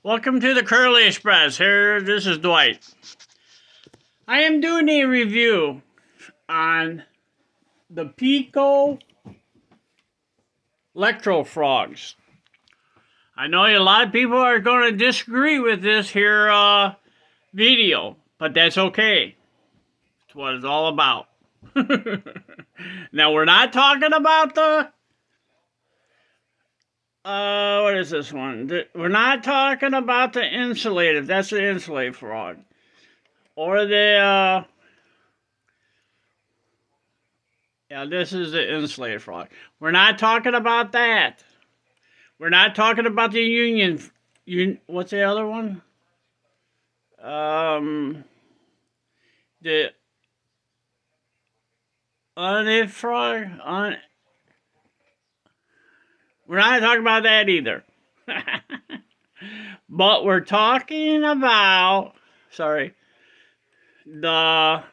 Welcome to the Curly Express. This is Dwight. I am doing a review on the Peco Electro frogs. I know a lot of people are going to disagree with this here video, but that's okay. It's what it's all about. Now, we're not talking about what is this one? We're not talking about the insulated. That's the insulated frog. Or the, yeah, this is the insulated frog. We're not talking about that. We're not talking about the what's the other one? The unit frog. We're not talking about that either. But we're talking about, sorry, we're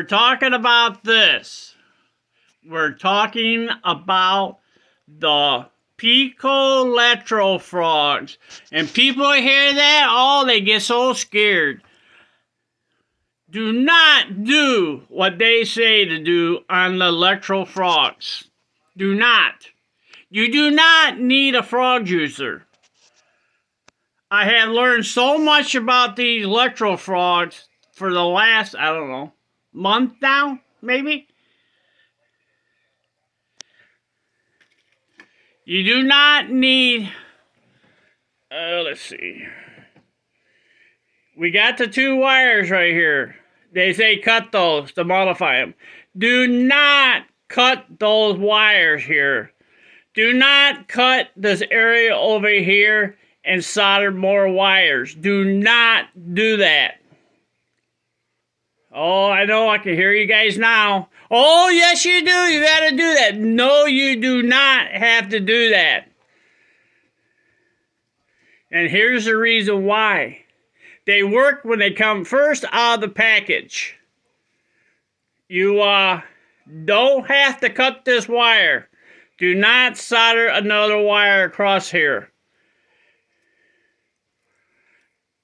talking about this. We're talking about the Peco Electro frogs. And people hear that, oh, they get so scared. Do not do what they say to do on the Electro frogs. Do not. You do not need a frog juicer. I have learned so much about these Electro frogs for the last, I don't know, month now, maybe? You do not need, let's see. We got the two wires right here. They say cut those to modify them. Do not cut those wires here. Do not cut this area over here and solder more wires. Do not do that. Oh, I know, I can hear you guys now. Oh, yes you do. You gotta do that. No, you do not have to do that. And here's the reason why. They work when they come first out of the package. You don't have to cut this wire. Do not solder another wire across here.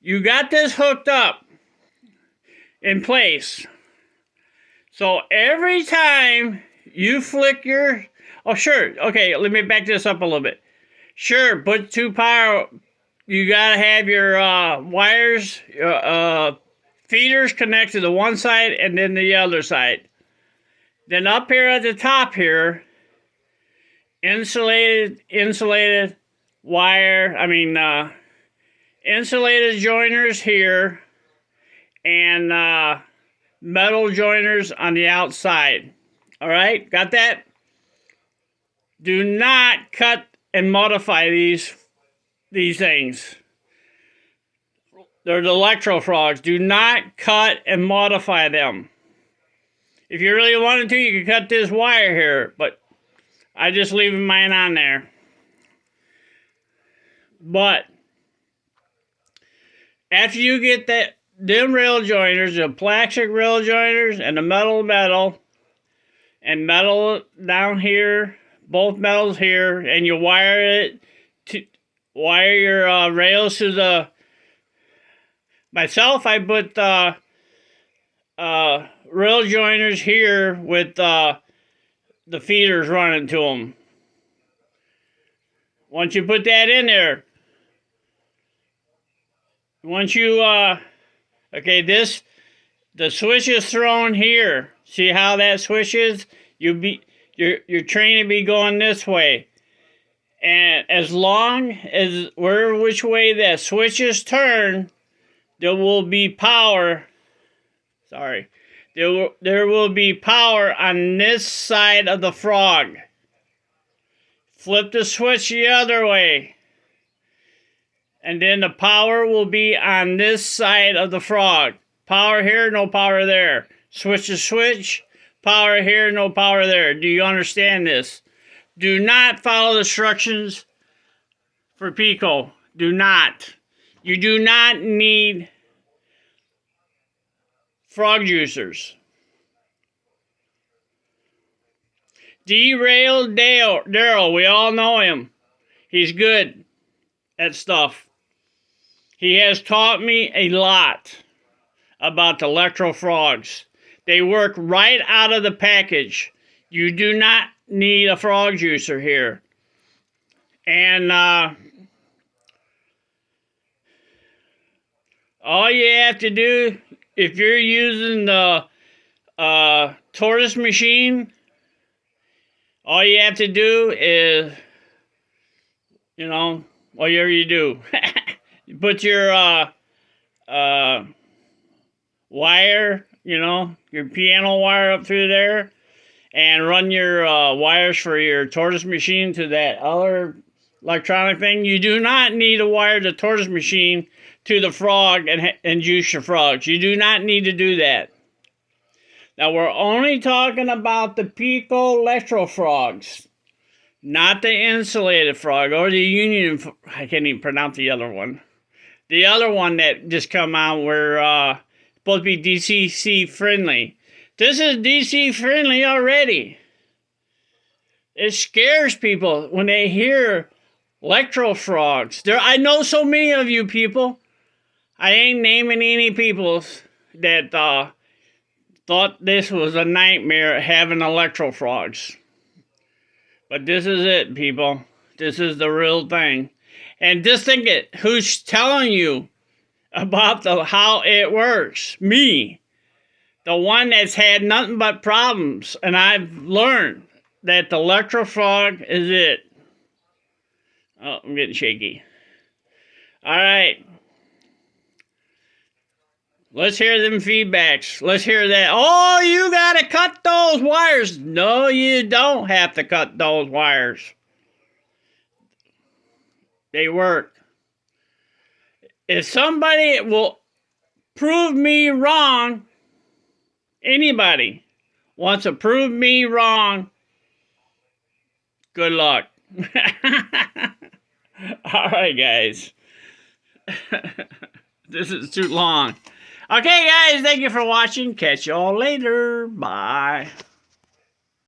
You got this hooked up in place. So every time you flick your, oh sure, okay, let me back this up a little bit. Sure, put two power, you gotta have your wires, feeders connected to one side and then the other side. Then up here at the top here, insulated wire, insulated joiners here, and metal joiners on the outside. All right, got that? Do not cut and modify these things. They're the Electro frogs. Do not cut and modify them. If you really wanted to, you could cut this wire here, but I just leave mine on there. But after you get them rail joiners, the plastic rail joiners and the metal, and metal down here, both metals here, and you wire your rails to the. Myself, I put rail joiners here with the feeders running to them. Once you put that in there, once you okay, the switch is thrown here. See how that switch is? Your train will be going this way, and as long as which way that switch is turned, there will be power. Sorry, there will be power on this side of the frog. Flip the switch the other way, and then the power will be on this side of the frog. Power here, no power there. Switch to switch, power here, no power there. Do you understand this? Do not follow the instructions for Peco. Do not. You do not need frog juicers. Derail Darrell. We all know him. He's good at stuff. He has taught me a lot about the Electro frogs. They work right out of the package. You do not need a frog juicer here. And all you have to do, if you're using the tortoise machine, all you have to do is, you know, whatever you do, you put your wire, you know, your piano wire up through there, and run your wires for your tortoise machine to that other electronic thing. You do not need to wire the tortoise machine to the frog and juice your frogs. You do not need to do that. Now, we're only talking about the Peco Electro frogs, not the insulated frog or the union. I can't even pronounce the other one. The other one that just come out were supposed to be DCC friendly. This is DC friendly already. It scares people when they hear Electro frogs. I know so many of you people. I ain't naming any people that thought this was a nightmare having Electro frogs. But this is it, people. This is the real thing. And just think it, who's telling you about how it works? Me. The one that's had nothing but problems. And I've learned that the Electro frog is it. Oh, I'm getting shaky. All right. Let's hear them feedbacks. Let's hear that. Oh, you got to cut those wires. No, you don't have to cut those wires. They work. If somebody will prove me wrong, anybody wants to prove me wrong, good luck. All right, guys. This is too long. Okay, guys, thank you for watching. Catch y'all later. Bye.